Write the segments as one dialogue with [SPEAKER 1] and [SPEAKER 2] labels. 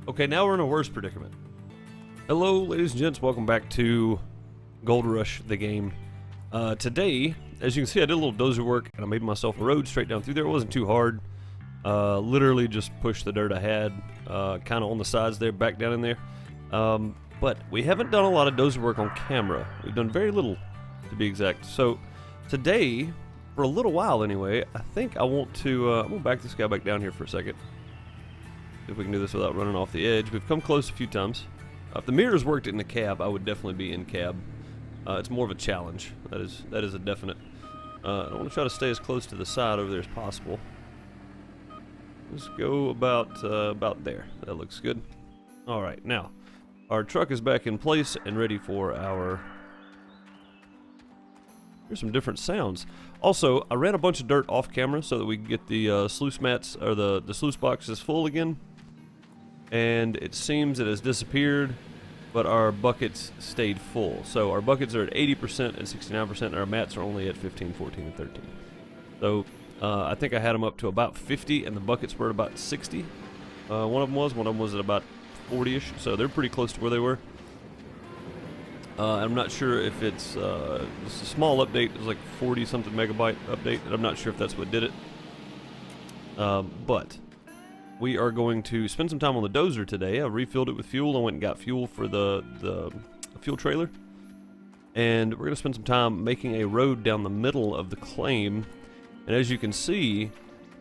[SPEAKER 1] Okay, now we're in a worse predicament. Hello, ladies and gents. Welcome back to Gold Rush, the game. Today, as you can see, I did a little dozer work, and I made myself a road straight down through there. It wasn't too hard. Literally just pushed the dirt I had, kind of on the sides there, back down in there. But we haven't done a lot of dozer work on camera. We've done very little, to be exact. So today, for a little while anyway, I think I want to, I'm going to back this guy back down here for a second. See if we can do this without running off the edge. We've come close a few times. If the mirrors worked in the cab, I would definitely be in cab. It's more of a challenge. That is a definite. I want to try to stay as close to the side over there as possible. Let's go about there. That looks good. All right, now our truck is back in place and ready for our. Here's some different sounds. Also, I ran a bunch of dirt off camera so that we can get the sluice mats or the sluice boxes full again. And it seems it has disappeared, but our buckets stayed full. So our buckets are at 80% and 69%, and our mats are only at 15, 14, and 13. So I think I had them up to about 50, and the buckets were at about 60. One of them was at about 40-ish, so they're pretty close to where they were. I'm not sure if it's just a small update. It was like 40-something megabyte update, and I'm not sure if that's what did it. But we are going to spend some time on the dozer today. I refilled it with fuel. I went and got fuel for the fuel trailer. And we're going to spend some time making a road down the middle of the claim. And as you can see,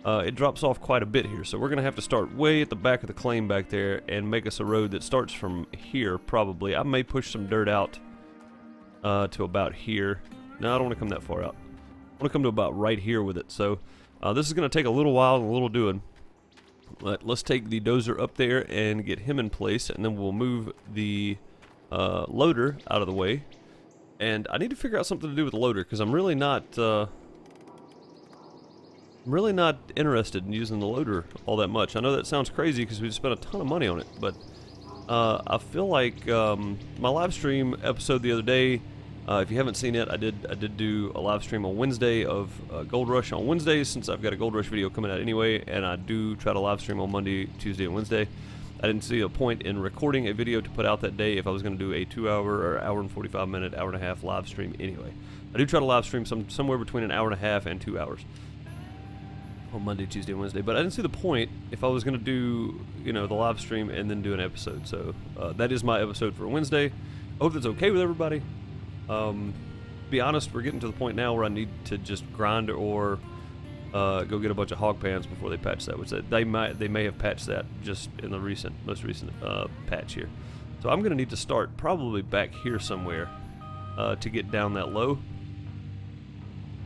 [SPEAKER 1] it drops off quite a bit here. So we're going to have to start way at the back of the claim back there and make us a road that starts from here, probably. I may push some dirt out to about here. No, I don't want to come that far out. I want to come to about right here with it. So this is going to take a little while and a little doing. But let's take the dozer up there and get him in place, and then we'll move the loader out of the way. And I need to figure out something to do with the loader, because I'm really not interested in using the loader all that much. I know that sounds crazy because we just spent a ton of money on it, but I feel like my live stream episode the other day, if you haven't seen it, I did do a live stream on Wednesday of Gold Rush on Wednesdays, since I've got a Gold Rush video coming out anyway, and I do try to live stream on Monday, Tuesday, and Wednesday. I didn't see a point in recording a video to put out that day if I was going to do a 2-hour or hour and 45 minute, hour and a half live stream anyway. I do try to live stream somewhere between an hour and a half and 2 hours on Monday, Tuesday, and Wednesday, but I didn't see the point if I was going to do, the live stream and then do an episode. So that is my episode for Wednesday. I hope that's okay with everybody. Be honest, we're getting to the point now where I need to just grind or go get a bunch of hog pans before they patch that, which they may have patched that just in the most recent patch here. So I'm going to need to start probably back here somewhere to get down that low.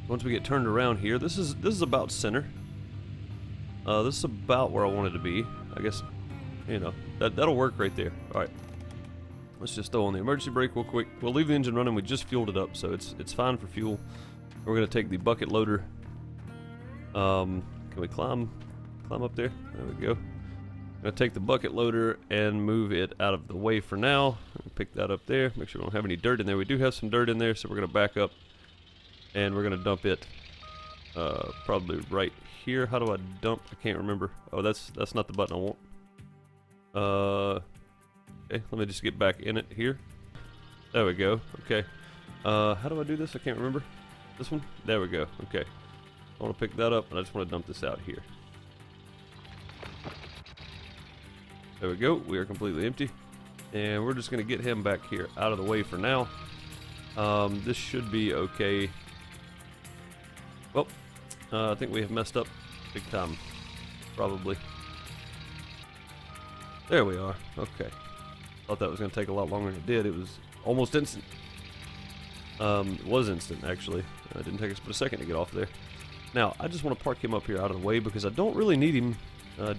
[SPEAKER 1] Once we get turned around here, this is about center. This is about where I wanted to be. I guess, that'll work right there. All right. Let's just throw on the emergency brake real quick. We'll leave the engine running. We just fueled it up, so it's fine for fuel. We're gonna take the bucket loader. Can we climb up there? There we go. I'm gonna take the bucket loader and move it out of the way for now. Pick that up there. Make sure we don't have any dirt in there. We do have some dirt in there, so we're gonna back up and we're gonna dump it probably right here. How do I dump? I can't remember. Oh, that's not the button I want. Okay, let me just get back in it here. There we go. Okay. How do I do this? I can't remember. This one? There we go. Okay. I want to pick that up, and I just want to dump this out here. There we go. We are completely empty. And we're just going to get him back here out of the way for now. This should be okay. Well, I think we have messed up big time. Probably. There we are. Okay. Thought that was going to take a lot longer than it did. It was almost instant. It was instant, actually. It didn't take us but a second to get off there. Now, I just want to park him up here out of the way because I don't really need him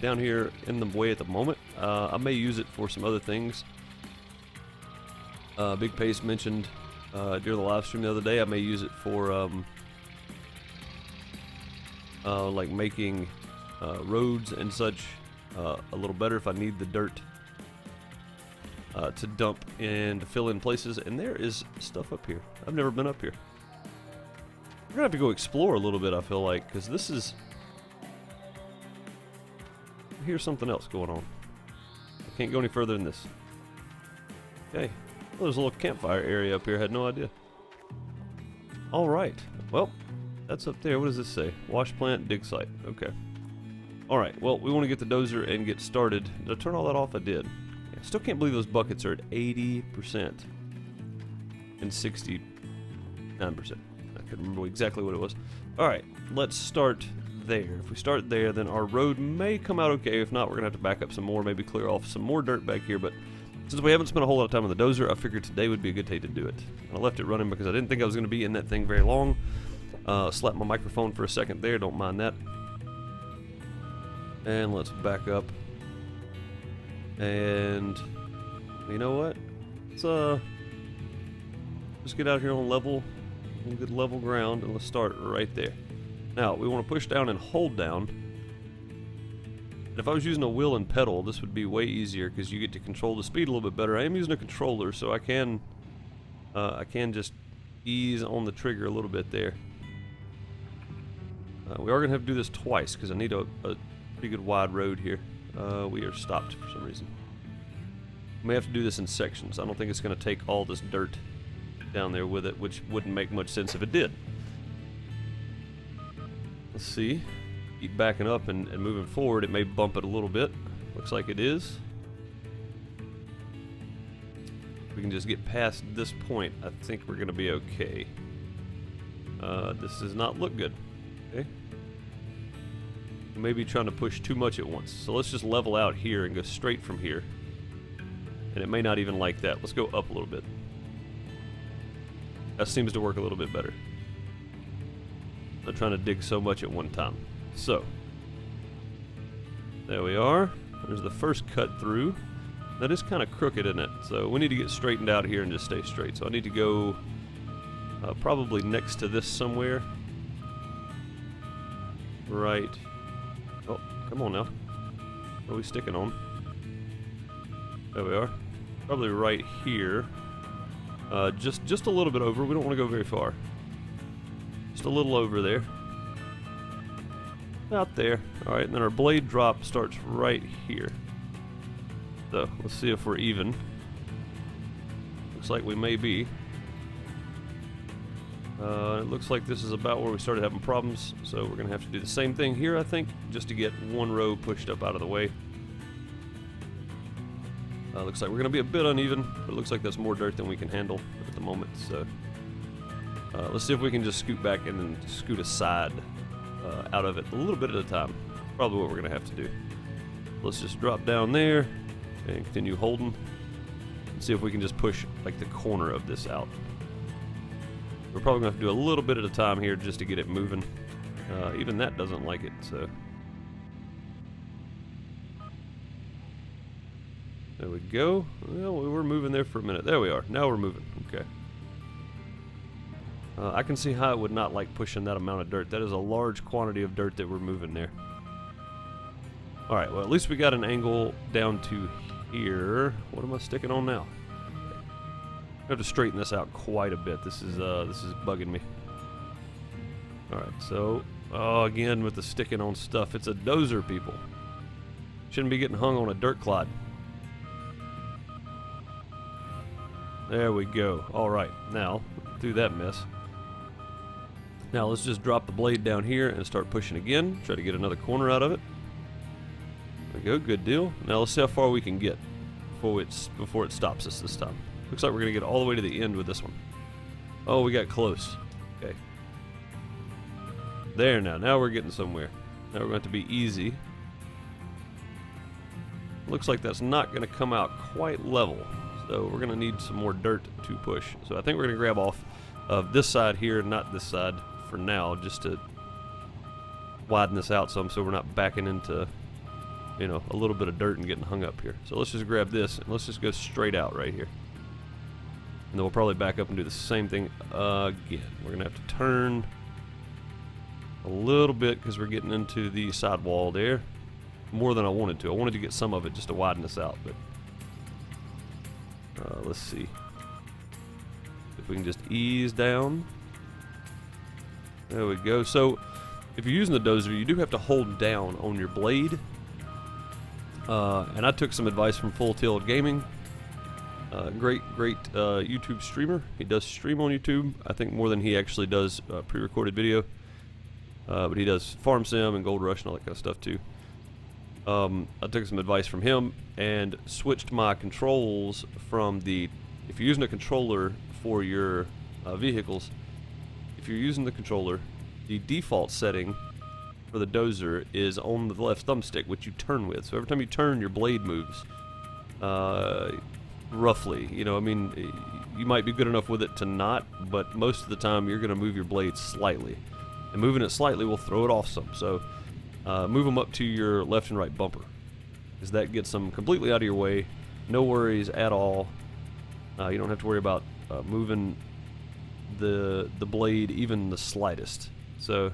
[SPEAKER 1] down here in the way at the moment. I may use it for some other things. Big Pace mentioned during the live stream the other day, I may use it for like making roads and such a little better if I need the dirt to dump and to fill in places. And there is stuff up here. I've never been up here. We're gonna have to go explore a little bit, I feel like, because this is... Here's something else going on. I can't go any further than this. Okay. Well, there's a little campfire area up here. I had no idea. Alright. Well, that's up there. What does this say? Wash plant, dig site. Okay. Alright. Well, we want to get the dozer and get started. Did I turn all that off? I did. I still can't believe those buckets are at 80% and 69%. I couldn't remember exactly what it was. Alright. Let's start there. If we start there, then our road may come out okay. If not, we're going to have to back up some more, maybe clear off some more dirt back here. But since we haven't spent a whole lot of time on the dozer, I figured today would be a good day to do it. And I left it running because I didn't think I was going to be in that thing very long. Slapped my microphone for a second there, don't mind that. And let's back up. And you know what? Let's just get out here on level, good level ground, and let's start right there. Now, we want to push down and hold down. And if I was using a wheel and pedal, this would be way easier because you get to control the speed a little bit better. I am using a controller, so I can just ease on the trigger a little bit there. We are going to have to do this twice because I need a pretty good wide road here. We are stopped for some reason. We may have to do this in sections. I don't think it's going to take all this dirt down there with it, which wouldn't make much sense if it did. Let's see. Keep backing up and moving forward. It may bump it a little bit. Looks like it is. We can just get past this point. I think we're going to be okay. This does not look good. Okay. We may be trying to push too much at once. So let's just level out here and go straight from here. And it may not even like that. Let's go up a little bit. That seems to work a little bit better. Not trying to dig so much at one time. So, there we are. There's the first cut through. That is kind of crooked, isn't it? So we need to get straightened out here and just stay straight. So I need to go probably next to this somewhere. Right. Oh, come on now. What are we sticking on? There we are. Probably right here. Just a little bit over. We don't want to go very far. Just a little over there. Out there. Alright, and then our blade drop starts right here. So, let's see if we're even. Looks like we may be. It looks like this is about where we started having problems, so we're going to have to do the same thing here, I think, just to get one row pushed up out of the way. Looks like we're going to be a bit uneven, but it looks like that's more dirt than we can handle at the moment, so let's see if we can just scoot back and then scoot aside out of it a little bit at a time. Probably what we're going to have to do. Let's just drop down there and continue holding and see if we can just push like the corner of this out. We're probably going to have to do a little bit at a time here just to get it moving. Even that doesn't like it, so. There we go. Well, we were moving there for a minute. There we are. Now we're moving. Okay. I can see how it would not like pushing that amount of dirt. That is a large quantity of dirt that we're moving there. Alright, well at least we got an angle down to here. What am I sticking on now? I have to straighten this out quite a bit. This is bugging me. Alright, so again with the sticking on stuff. It's a dozer, people. Shouldn't be getting hung on a dirt clod. There we go. Alright, now through that mess. Now let's just drop the blade down here and start pushing again. Try to get another corner out of it. There we go, good deal. Now let's see how far we can get before it stops us this time. Looks like we're going to get all the way to the end with this one. Oh, we got close. Okay. There now. Now we're getting somewhere. Now we're going to be easy. Looks like that's not going to come out quite level. So we're going to need some more dirt to push. So I think we're going to grab off of this side here, not this side for now, just to widen this out some so we're not backing into, you know, a little bit of dirt and getting hung up here. So let's just grab this and let's just go straight out right here. And then we'll probably back up and do the same thing again. We're going to have to turn a little bit because we're getting into the sidewall there. More than I wanted to. I wanted to get some of it just to widen this out, but let's see if we can just ease down. There we go. So if you're using the dozer, you do have to hold down on your blade And I took some advice from Full Tilt Gaming. Great YouTube streamer. He does stream on YouTube, I think more than he actually does pre-recorded video. But he does Farm Sim and Gold Rush and all that kind of stuff too. I took some advice from him and switched my controls from the... If you're using a controller for your vehicles, if you're using the controller, the default setting for the Dozer is on the left thumbstick, which you turn with. So every time you turn, your blade moves. Roughly, you know, I mean, you might be good enough with it to not, but most of the time you're going to move your blade slightly. And moving it slightly will throw it off some. So move them up to your left and right bumper, because that gets them completely out of your way. No worries at all. You don't have to worry about moving the blade even the slightest. So,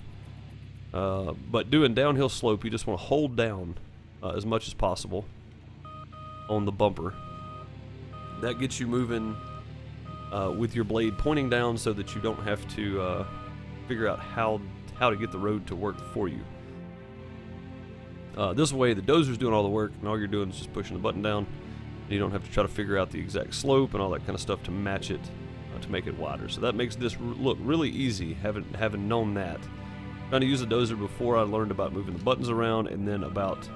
[SPEAKER 1] but doing downhill slope, you just want to hold down as much as possible on the bumper. That gets you moving with your blade pointing down, so that you don't have to figure out how to get the road to work for you. This way, the Dozer's doing all the work, and all you're doing is just pushing the button down. You don't have to try to figure out the exact slope and all that kind of stuff to match it, to make it wider. So that makes this look really easy, having known that. Trying to use the Dozer before, I learned about moving the buttons around, and then about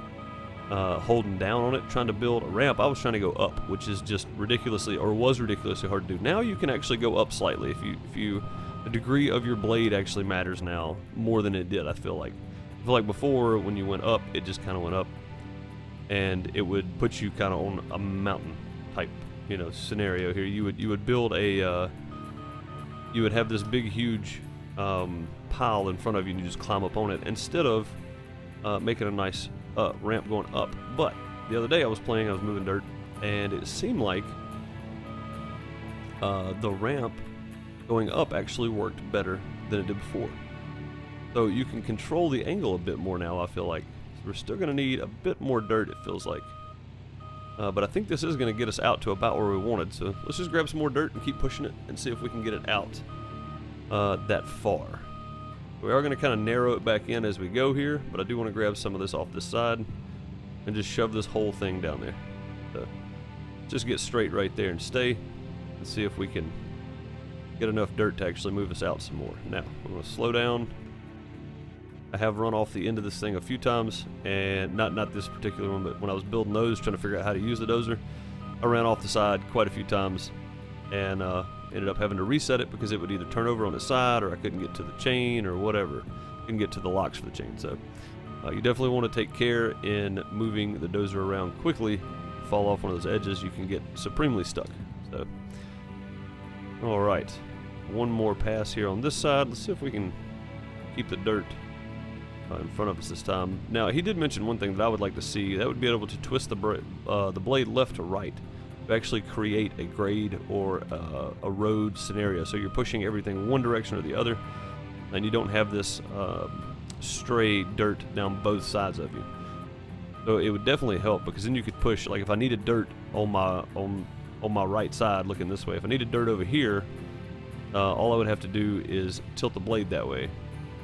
[SPEAKER 1] holding down on it, trying to build a ramp. I was trying to go up, which is just ridiculously hard to do. Now you can actually go up slightly. If you the degree of your blade actually matters now more than it did. I feel like before, when you went up, it just kind of went up, and it would put you kind of on a mountain type, you know, scenario here. You would build a you would have this big huge pile in front of you, and you just climb up on it instead of making a nice ramp going up. But the other day I was moving dirt, and it seemed like the ramp going up actually worked better than it did before. So you can control the angle a bit more now, I feel like. So we're still going to need a bit more dirt, it feels like. But I think this is going to get us out to about where we wanted. So let's just grab some more dirt and keep pushing it and see if we can get it out that far. We are going to kind of narrow it back in as we go here, but I do want to grab some of this off this side and just shove this whole thing down there. So just get straight right there and stay, and see if we can get enough dirt to actually move us out some more. Now, we're going to slow down. I have run off the end of this thing a few times, and not this particular one, but when I was building those, trying to figure out how to use the Dozer, I ran off the side quite a few times, and ended up having to reset it because it would either turn over on its side, or I couldn't get to the chain, or whatever. Couldn't get to the locks for the chain. So you definitely want to take care in moving the Dozer around quickly. Fall off one of those edges, you can get supremely stuck. So, all right, one more pass here on this side. Let's see if we can keep the dirt in front of us this time. Now, he did mention one thing that I would like to see. That would be able to twist the blade left to right to actually create a grade or a road scenario. So you're pushing everything one direction or the other, and you don't have this stray dirt down both sides of you. So it would definitely help, because then you could push, like if I needed dirt on my right side looking this way, if I needed dirt over here, all I would have to do is tilt the blade that way.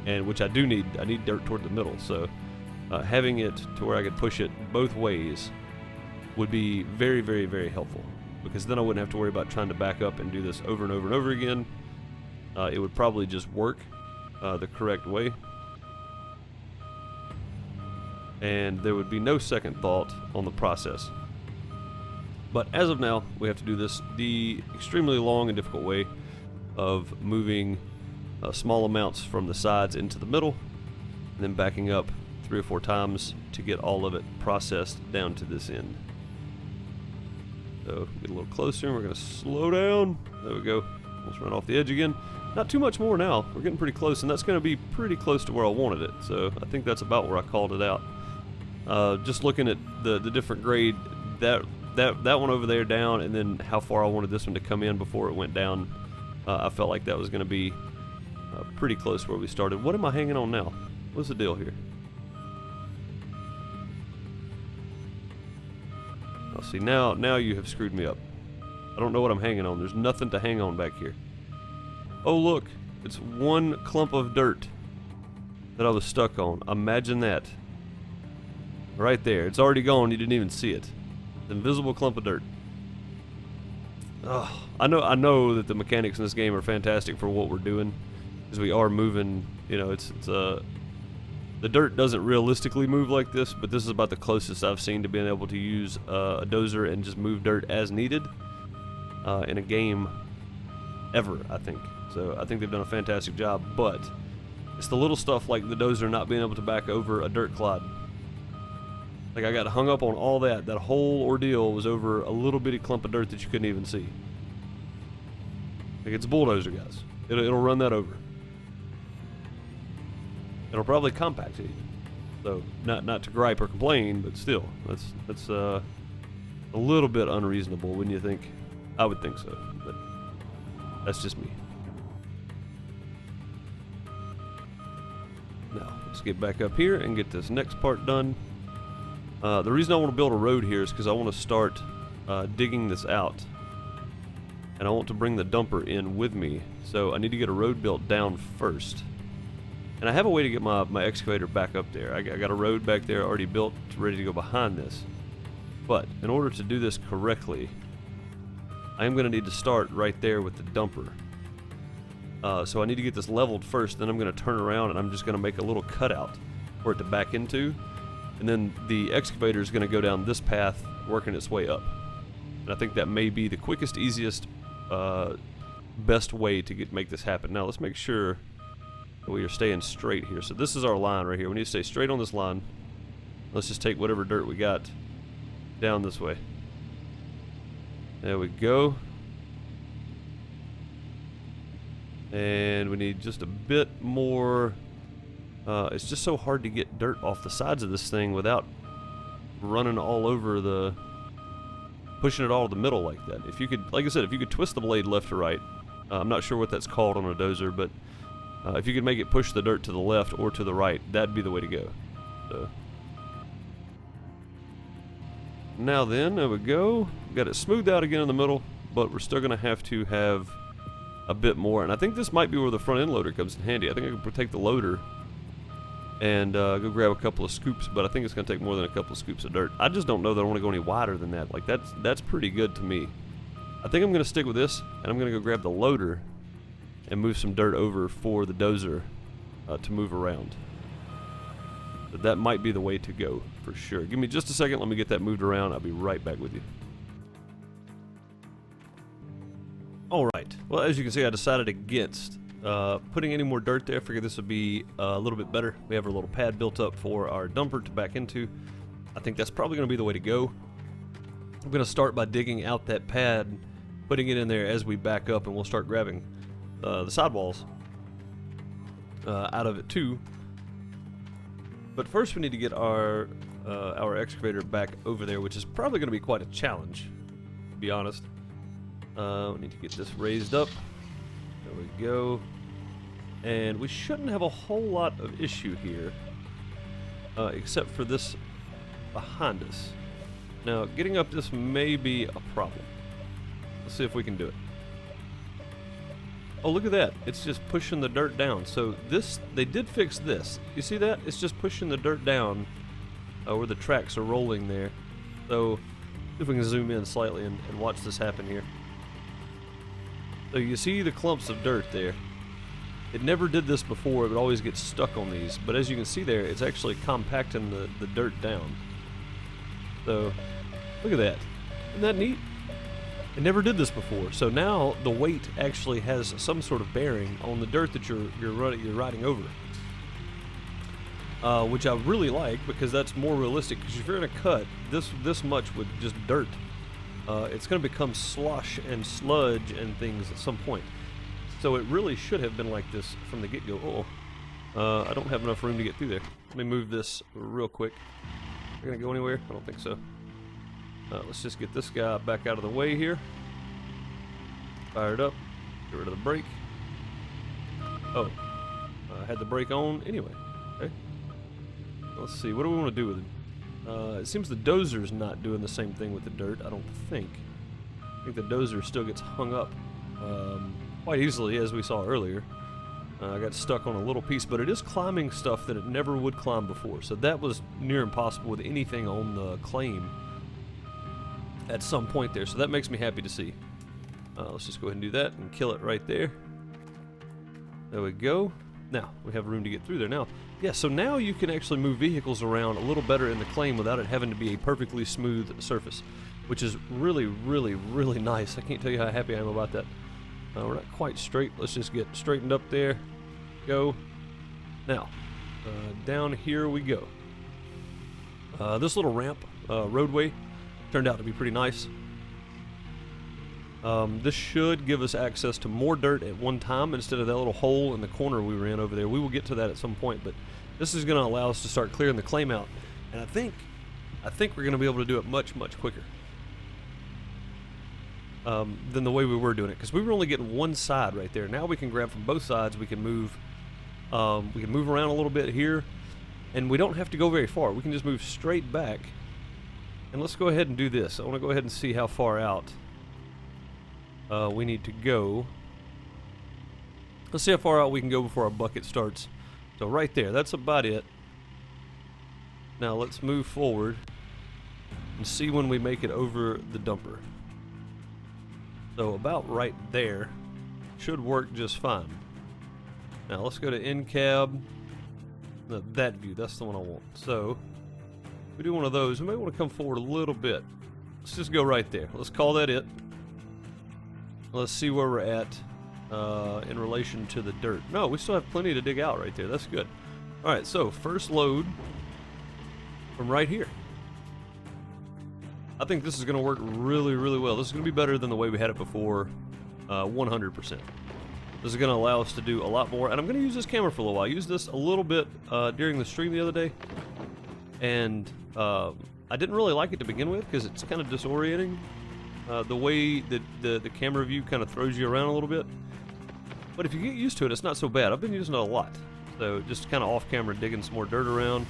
[SPEAKER 1] And which I do need. I need dirt toward the middle, so having it to where I could push it both ways would be very, very, very helpful, because then I wouldn't have to worry about trying to back up and do this over and over and over again. It would probably just work the correct way, and there would be no second thought on the process. But as of now, we have to do this the extremely long and difficult way of moving small amounts from the sides into the middle, and then backing up 3 or 4 times to get all of it processed down to this end. So get a little closer, and we're going to slow down. There we go. Almost run off the edge again. Not too much more now. We're getting pretty close, and that's going to be pretty close to where I wanted it. So I think that's about where I called it out. Just looking at the different grade, that one over there down, and then how far I wanted this one to come in before it went down, I felt like that was going to be pretty close where we started. What am I hanging on now? What's the deal here? Oh, see, now you have screwed me up. I don't know what I'm hanging on. There's nothing to hang on back here. Oh, look. It's one clump of dirt that I was stuck on. Imagine that. Right there. It's already gone. You didn't even see it. Invisible clump of dirt. Oh, I know that the mechanics in this game are fantastic for what we're doing, because we are moving. You know, the dirt doesn't realistically move like this, but this is about the closest I've seen to being able to use a dozer and just move dirt as needed in a game ever, I think. So I think they've done a fantastic job, but it's the little stuff like the dozer not being able to back over a dirt clod. Like, I got hung up on all that. That whole ordeal was over a little bitty clump of dirt that you couldn't even see. Like, it's a bulldozer, guys. It'll run that over. It'll probably compact it. So, not to gripe or complain, but still, that's a little bit unreasonable, wouldn't you think? I would think so, but that's just me. Now, let's get back up here and get this next part done. The reason I want to build a road here is because I want to start digging this out. And I want to bring the dumper in with me. So I need to get a road built down first. And I have a way to get my excavator back up there. I got a road back there already built, ready to go behind this. But in order to do this correctly, I am going to need to start right there with the dumper. So I need to get this leveled first, then I'm going to turn around and I'm just going to make a little cutout for it to back into. And then the excavator is going to go down this path, working its way up. And I think that may be the quickest, easiest, best way to make this happen. Now let's make sure that we are staying straight here. So this is our line right here. We need to stay straight on this line. Let's just take whatever dirt we got down this way. There we go. And we need just a bit more. It's just so hard to get dirt off the sides of this thing without running all over pushing it all to the middle like that. If you could, like I said, if you could twist the blade left to right, I'm not sure what that's called on a dozer, but if you could make it push the dirt to the left or to the right, that'd be the way to go. So now then, there we go. Got it smoothed out again in the middle, but we're still gonna have to have a bit more. And I think this might be where the front end loader comes in handy. I think I can take the loader and go grab a couple of scoops, but I think it's going to take more than a couple of scoops of dirt. I just don't know that I want to go any wider than that. Like, that's pretty good to me. I think I'm going to stick with this, and I'm going to go grab the loader and move some dirt over for the dozer to move around. But that might be the way to go, for sure. Give me just a second. Let me get that moved around. I'll be right back with you. Alright, well, as you can see, I decided against putting any more dirt there. I figured this would be a little bit better. We have our little pad built up for our dumper to back into. I think that's probably going to be the way to go. I'm going to start by digging out that pad, putting it in there as we back up, and we'll start grabbing the sidewalls out of it too. But first we need to get our excavator back over there, which is probably going to be quite a challenge, to be honest. We need to get this raised up. There we go. And we shouldn't have a whole lot of issue here, except for this behind us. Now, getting up this may be a problem. Let's see if we can do it. Oh, look at that. It's just pushing the dirt down. So this, they did fix this. You see that? It's just pushing the dirt down where the tracks are rolling there. So, if we can zoom in slightly and watch this happen here. So you see the clumps of dirt there. It never did this before. It would always get stuck on these. But as you can see there, it's actually compacting the dirt down. So, look at that. Isn't that neat? It never did this before. So now the weight actually has some sort of bearing on the dirt that you're riding over. Which I really like, because that's more realistic. Because if you're in a cut this much with just dirt, it's going to become slosh and sludge and things at some point. So it really should have been like this from the get-go. I don't have enough room to get through there. Let me move this real quick. We're going to go anywhere? I don't think so. Let's just get this guy back out of the way here. Fire it up. Get rid of the brake. Oh, I had the brake on anyway. Okay. Let's see. What do we want to do with it? It seems the dozer's not doing the same thing with the dirt. I don't think. I think the dozer still gets hung up quite easily, as we saw earlier. I got stuck on a little piece, but it is climbing stuff that it never would climb before. So that was near impossible with anything on the claim at some point there. So that makes me happy to see. Let's just go ahead and do that and kill it right there. There we go. Now, we have room to get through there now. Yeah, so now you can actually move vehicles around a little better in the claim without it having to be a perfectly smooth surface, which is really, really, really nice. I can't tell you how happy I am about that. We're not quite straight. Let's just get straightened up there. Go. Now, down here we go. This little ramp, roadway, turned out to be pretty nice. This should give us access to more dirt at one time instead of that little hole in the corner we ran over there. We will get to that at some point, but this is going to allow us to start clearing the claim out. And I think we're going to be able to do it much, much quicker than the way we were doing it, because we were only getting one side right there. Now we can grab from both sides. We can move around a little bit here, and we don't have to go very far. We can just move straight back. And let's go ahead and do this. I want to go ahead and see how far out we need to go. Let's see how far out we can go before our bucket starts. So right there, that's about it. Now let's move forward and see when we make it over the dumper. So about right there should work just fine. Now let's go to in cab. No, that view, that's the one I want. So if we do one of those, we may want to come forward a little bit. Let's just go right there. Let's call that it. Let's see where we're at in relation to the dirt. No, we still have plenty to dig out right there. That's good. Alright, so first load from right here. I think this is going to work really, really well. This is going to be better than the way we had it before, 100%. This is going to allow us to do a lot more, and I'm going to use this camera for a little while. I used this a little bit during the stream the other day, and I didn't really like it to begin with because it's kind of disorienting. The way that the camera view kind of throws you around a little bit. But if you get used to it, it's not so bad. I've been using it a lot. So just kind of off camera digging some more dirt around.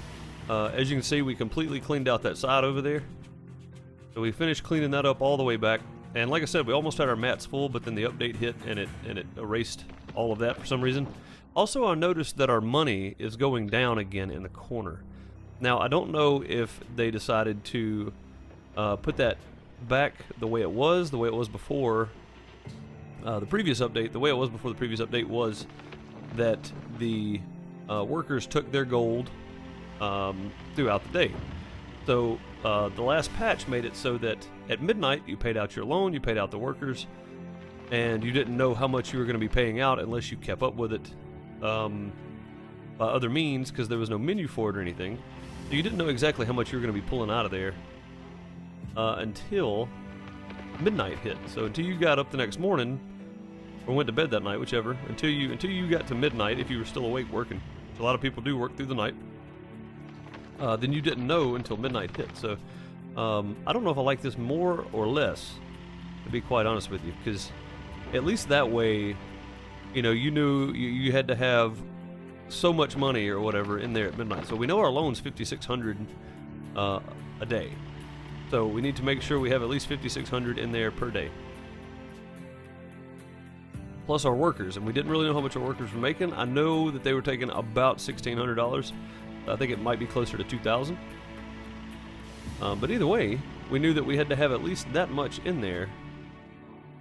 [SPEAKER 1] As you can see, we completely cleaned out that side over there. So we finished cleaning that up all the way back. And like I said, we almost had our mats full, but then the update hit and it erased all of that for some reason. Also, I noticed that our money is going down again in the corner. Now, I don't know if they decided to put that back the way it was before the previous update. The way it was before the previous update was that the workers took their gold throughout the day. So the last patch made it so that at midnight you paid out your loan, you paid out the workers, and you didn't know how much you were going to be paying out unless you kept up with it by other means, because there was no menu for it or anything. So you didn't know exactly how much you were going to be pulling out of there until midnight hit. So until you got up the next morning, or went to bed that night, whichever, until you got to midnight, if you were still awake working, which a lot of people do work through the night, then you didn't know until midnight hit. So I don't know if I like this more or less, to be quite honest with you, because at least that way, you know, you knew you had to have so much money or whatever in there at midnight. So we know our loan's $5,600 a day. So we need to make sure we have at least $5,600 in there per day. Plus our workers, and we didn't really know how much our workers were making. I know that they were taking about $1,600. I think it might be closer to $2,000. But either way, we knew that we had to have at least that much in there.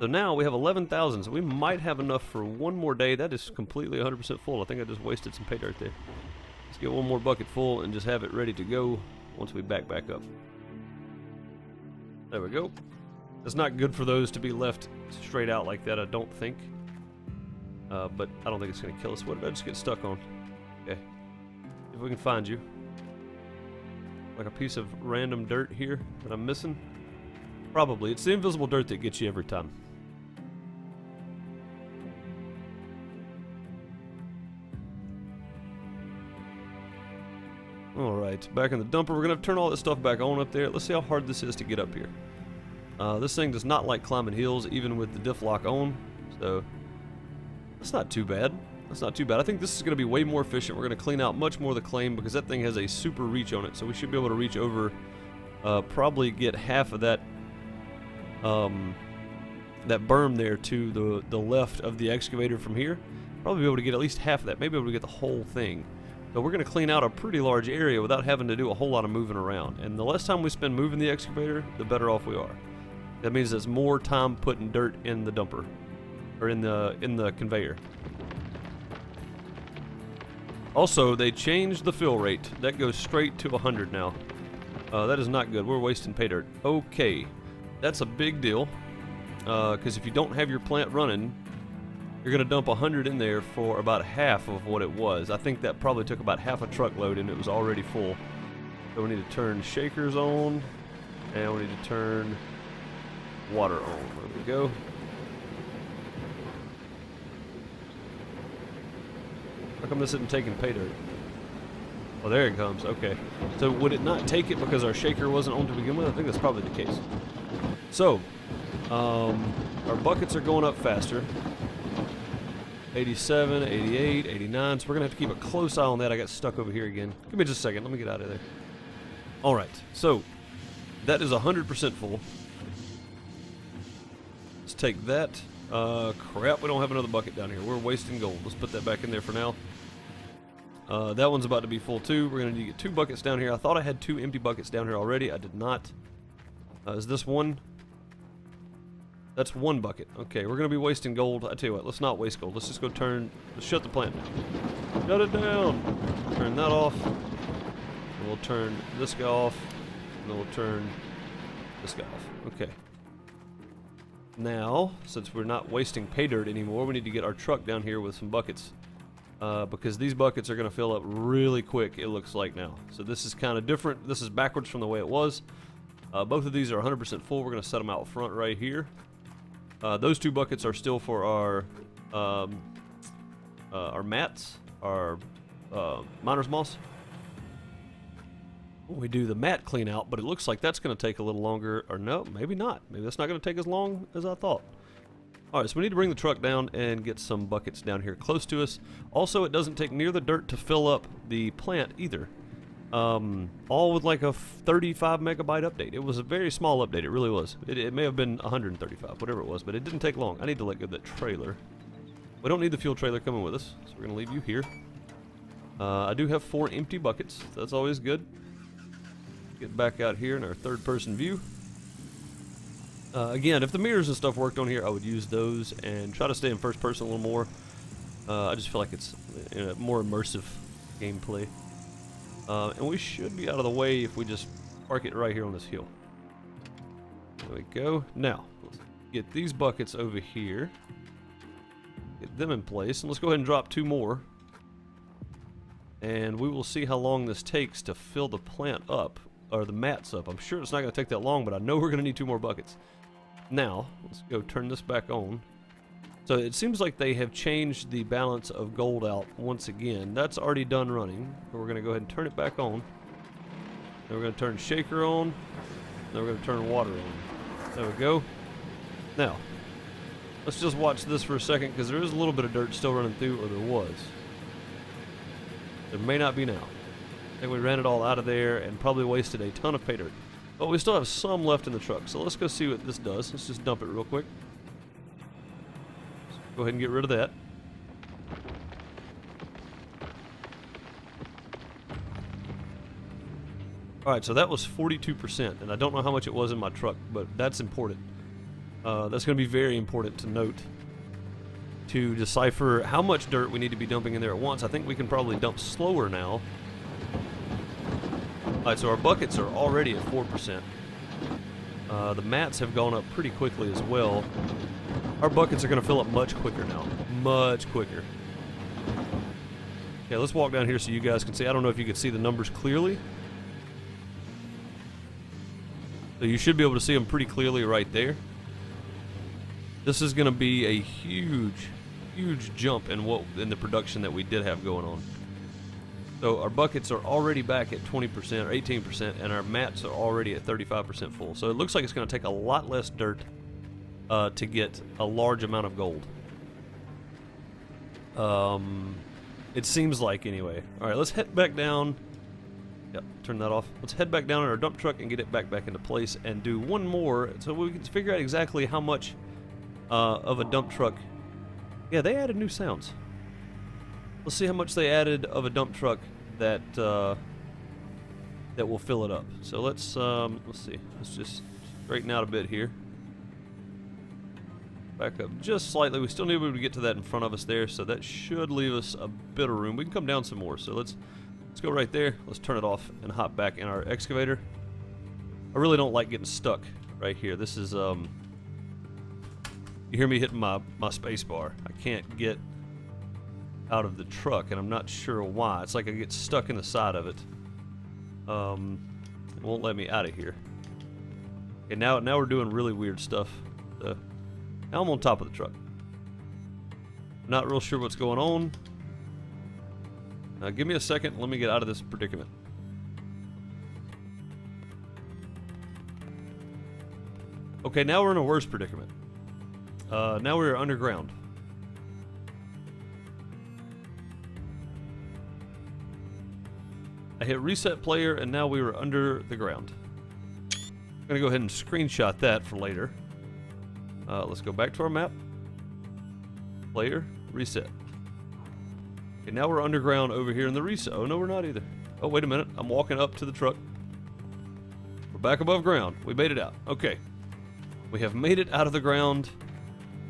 [SPEAKER 1] So now we have 11,000, so we might have enough for one more day. That is completely 100% full. I think I just wasted some pay dirt there. Let's get one more bucket full and just have it ready to go once we back up. There we go. It's not good for those to be left straight out like that, I don't think. But I don't think it's going to kill us. What did I just get stuck on? Okay. If we can find you. Like a piece of random dirt here that I'm missing. Probably. It's the invisible dirt that gets you every time. Alright, back in the dumper. We're going to have to turn all this stuff back on up there. Let's see how hard this is to get up here. This thing does not like climbing hills, even with the diff lock on. So, that's not too bad. That's not too bad. I think this is going to be way more efficient. We're going to clean out much more of the claim because that thing has a super reach on it. So we should be able to reach over, probably get half of that that berm there to the left of the excavator from here. Probably be able to get at least half of that, maybe able to get the whole thing. So we're going to clean out a pretty large area without having to do a whole lot of moving around. And the less time we spend moving the excavator, the better off we are. That means there's more time putting dirt in the dumper, or in the conveyor. Also, they changed the fill rate. That goes straight to 100 now. That is not good. We're wasting pay dirt. Okay, that's a big deal. Because if you don't have your plant running, you're going to dump 100 in there for about half of what it was. I think that probably took about half a truckload and it was already full. So we need to turn shakers on, and we need to turn water on. There we go. How come this isn't taking pay dirt? Oh, there it comes. Okay. So would it not take it because our shaker wasn't on to begin with? I think that's probably the case. So, our buckets are going up faster. 87, 88, 89. So we're going to have to keep a close eye on that. I got stuck over here again. Give me just a second. Let me get out of there. All right. So, that is 100% full. Let's take that. Crap, we don't have another bucket down here. We're wasting gold. Let's put that back in there for now. That one's about to be full too. We're going to need to get 2 buckets down here. I thought I had 2 empty buckets down here already. I did not. Is this one? That's 1 bucket. Okay, we're going to be wasting gold. I tell you what, let's not waste gold. Let's just go let's shut the plant down. Shut it down. Turn that off. And we'll turn this guy off. And then we'll turn this guy off. Okay. Now, since we're not wasting pay dirt anymore, we need to get our truck down here with some buckets. Because these buckets are going to fill up really quick, it looks like now. So this is kind of different. This is backwards from the way it was. Both of these are 100% full. We're going to set them out front right here. Those 2 buckets are still for our mats, our miner's moss. We do the mat clean out, but it looks like that's going to take a little longer, or no, maybe not. Maybe that's not going to take as long as I thought. Alright, so we need to bring the truck down and get some buckets down here close to us. Also, it doesn't take near the dirt to fill up the plant either. All with like a 35 megabyte update. It was a very small update, it really was. It may have been 135, whatever it was, but it didn't take long. I need to let go of that trailer. We don't need the fuel trailer coming with us, so we're going to leave you here. I do have 4 empty buckets, so that's always good. Get back out here in our 3rd-person view. Again, if the mirrors and stuff worked on here, I would use those and try to stay in first person a little more. I just feel like it's more immersive gameplay. And we should be out of the way if we just park it right here on this hill. There we go. Now, let's get these buckets over here. Get them in place. And let's go ahead and drop 2 more. And we will see how long this takes to fill the plant up. Or the mats up. I'm sure it's not going to take that long, but I know we're going to need 2 more buckets. Now, let's go turn this back on. So it seems like they have changed the balance of gold out once again. That's already done running. But we're going to go ahead and turn it back on. Then we're going to turn shaker on. Then we're going to turn water on. There we go. Now, let's just watch this for a second because there is a little bit of dirt still running through, or there was. There may not be now. I think we ran it all out of there and probably wasted a ton of pay dirt. But we still have some left in the truck, so let's go see what this does. Let's just dump it real quick. Let's go ahead and get rid of that. Alright, so that was 42%, and I don't know how much it was in my truck, but that's important. That's going to be very important to note. To decipher how much dirt we need to be dumping in there at once. I think we can probably dump slower now. Alright, so our buckets are already at 4%. The mats have gone up pretty quickly as well. Our buckets are going to fill up much quicker now. Much quicker. Okay, let's walk down here so you guys can see. I don't know if you can see the numbers clearly. So you should be able to see them pretty clearly right there. This is going to be a huge, huge jump in the production that we did have going on. So our buckets are already back at 20% or 18%, and our mats are already at 35% full. So it looks like it's going to take a lot less dirt to get a large amount of gold. It seems like, anyway. All right, let's head back down. Yep, turn that off. Let's head back down in our dump truck and get it back into place and do one more so we can figure out exactly how much of a dump truck. Yeah, they added new sounds. Let's see how much they added of a dump truck that that will fill it up. So let's see. Let's just straighten out a bit here. Back up just slightly. We still need to be able to get to that in front of us there, so that should leave us a bit of room. We can come down some more. So let's go right there. Let's turn it off and hop back in our excavator. I really don't like getting stuck right here. This is you hear me hitting my space bar. I can't get out of the truck, and I'm not sure why. It's like I get stuck in the side of it. It won't let me out of here. Okay, now we're doing really weird stuff. Now I'm on top of the truck. Not real sure what's going on. Give me a second. Let me get out of this predicament. Okay, now we're in a worse predicament. Now we're underground. I hit reset player, and now we were under the ground. I'm gonna go ahead and screenshot that for later. Let's go back to our map. Player, reset. Okay, now we're underground over here in the reset. Oh, no, we're not either. Oh, wait a minute. I'm walking up to the truck. We're back above ground. We made it out. Okay. We have made it out of the ground.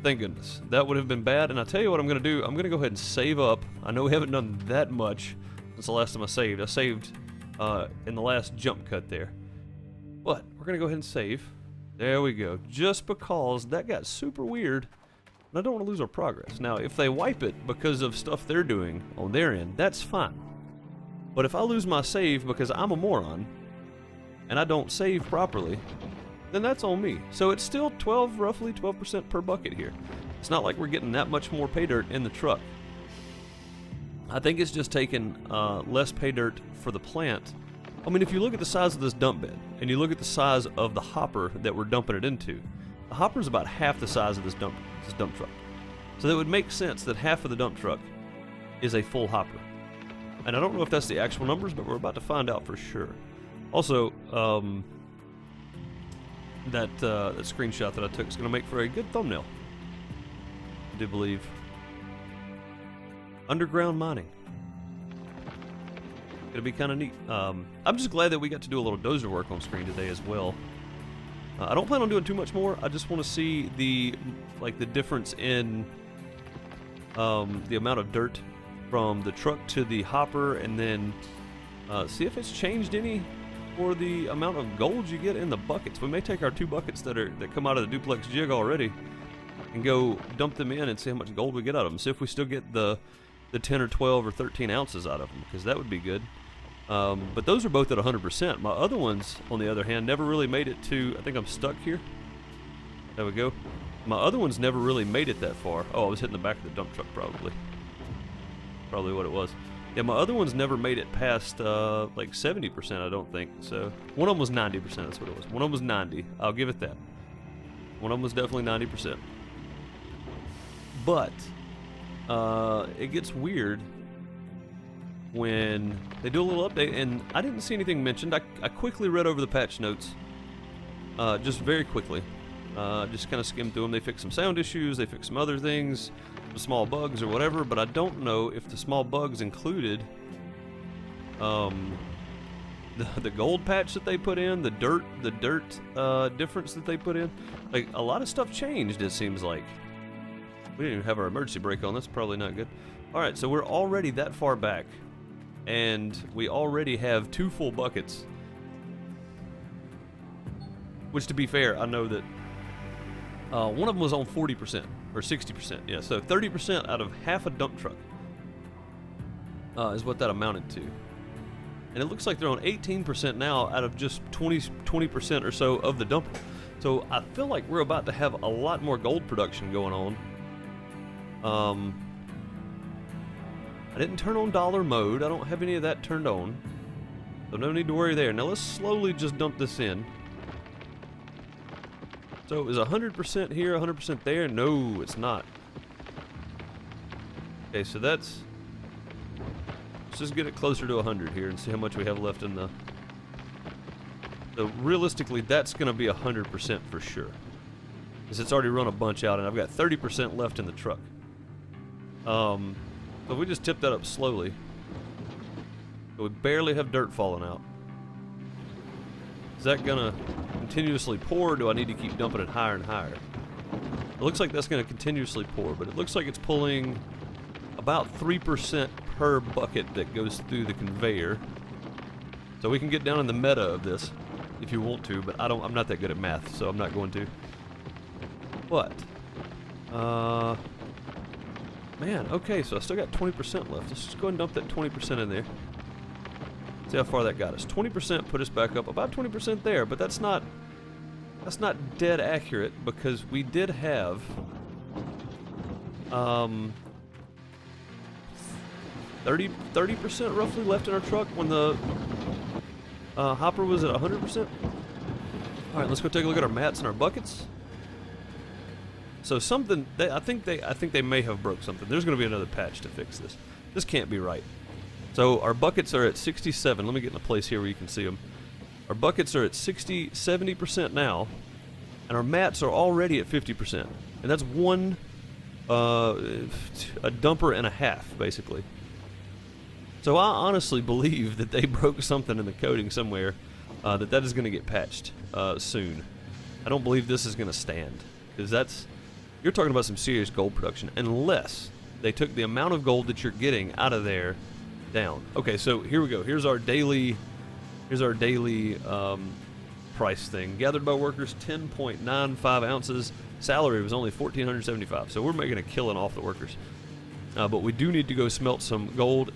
[SPEAKER 1] Thank goodness. That would have been bad, and I'll tell you what I'm going to do. I'm going to go ahead and save up. I know we haven't done that much since the last time I saved. I saved in the last jump cut there. But we're going to go ahead and save. There we go. Just because that got super weird, and I don't want to lose our progress. Now, if they wipe it because of stuff they're doing on their end, that's fine. But if I lose my save because I'm a moron, and I don't save properly, then that's on me. So it's still roughly 12% per bucket here. It's not like we're getting that much more pay dirt in the truck. I think it's just taking less pay dirt for the plant. I mean, if you look at the size of this dump bed, and you look at the size of the hopper that we're dumping it into, the hopper is about half the size of this dump truck. So that would make sense that half of the dump truck is a full hopper. And I don't know if that's the actual numbers, but we're about to find out for sure. Also, that screenshot that I took is going to make for a good thumbnail, I do believe. Underground mining. It'll be kind of neat. I'm just glad that we got to do a little dozer work on screen today as well. I don't plan on doing too much more. I just want to see the difference in the amount of dirt from the truck to the hopper, and then see if it's changed any for the amount of gold you get in the buckets. We may take our 2 buckets that come out of the duplex jig already and go dump them in and see how much gold we get out of them. See if we still get the 10 or 12 or 13 ounces out of them, because that would be good. But those are both at 100%. My other ones, on the other hand, never really made it to... I think I'm stuck here. There we go. My other ones never really made it that far. Oh, I was hitting the back of the dump truck probably. Probably what it was. Yeah, my other ones never made it past like 70%, I don't think. So one of them was 90%, that's what it was. One of them was 90. I'll give it that. One of them was definitely 90%. But it gets weird when they do a little update, and I didn't see anything mentioned. I quickly read over the patch notes, just very quickly. Just kind of skimmed through them. They fixed some sound issues, they fixed some other things, some small bugs or whatever, but I don't know if the small bugs included the gold patch that they put in, the dirt difference that they put in. Like, a lot of stuff changed, it seems like. We didn't even have our emergency brake on. That's probably not good. Alright, so we're already that far back, and we already have 2 full buckets. Which, to be fair, I know that one of them was on 40%, or 60%, yeah, so 30% out of half a dump truck is what that amounted to. And it looks like they're on 18% now out of just 20% or so of the dump. So I feel like we're about to have a lot more gold production going on. I didn't turn on dollar mode. I don't have any of that turned on, so no need to worry there. Now let's slowly just dump this in. So it was 100% here, 100% there. No, it's not. Okay, so let's just get it closer to 100 here and see how much we have left in the... So realistically, that's going to be 100% for sure, because it's already run a bunch out, and I've got 30% left in the truck. So we just tip that up slowly. So we barely have dirt falling out. Is that gonna continuously pour, or do I need to keep dumping it higher and higher? It looks like that's gonna continuously pour, but it looks like it's pulling about 3% per bucket that goes through the conveyor. So we can get down in the meta of this if you want to, but I'm not that good at math, so I'm not going to. But man, okay, so I still got 20% left. Let's just go and dump that 20% in there. See how far that got us. 20% put us back up about 20% there, but that's not dead accurate, because we did have 30% roughly left in our truck when the hopper was at 100%. All right, let's go take a look at our mats and our buckets. So something I think they may have broke something. There's going to be another patch to fix this. This can't be right. So our buckets are at 67. Let me get in a place here where you can see them. Our buckets are at 70% now, and our mats are already at 50%. And that's a dumper and a half, basically. So I honestly believe that they broke something in the coding somewhere, that is going to get patched soon. I don't believe this is going to stand, because you're talking about some serious gold production, unless they took the amount of gold that you're getting out of there down. Okay, so here we go. Here's our daily price thing. Gathered by workers, 10.95 ounces. Salary was only 1,475. So we're making a killing off the workers. But we do need to go smelt some gold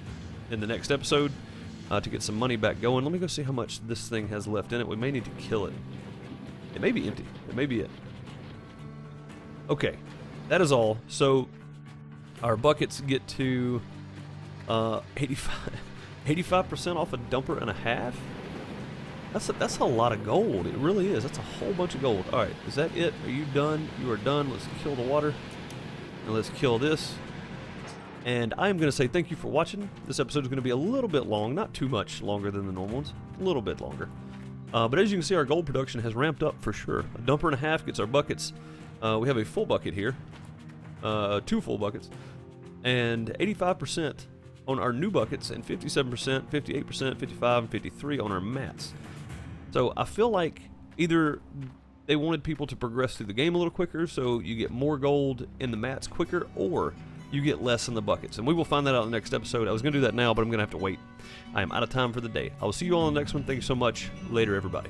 [SPEAKER 1] in the next episode to get some money back going. Let me go see how much this thing has left in it. We may need to kill it. It may be empty. It may be it. Okay, that is all. So our buckets get to 85% off a dumper and a half. That's a lot of gold. It really is. That's a whole bunch of gold. All right, is that it? Are you done? You are done. Let's kill the water, and let's kill this. And I'm going to say thank you for watching. This episode is going to be a little bit long, not too much longer than the normal ones, a little bit longer. But as you can see, our gold production has ramped up for sure. A dumper and a half gets our buckets. We have a full bucket here, 2 full buckets, and 85% on our new buckets, and 57%, 58%, 55, and 53 on our mats. So I feel like either they wanted people to progress through the game a little quicker, so you get more gold in the mats quicker, or you get less in the buckets. And we will find that out in the next episode. I was going to do that now, but I'm going to have to wait. I am out of time for the day. I will see you all in the next one. Thank you so much. Later, everybody.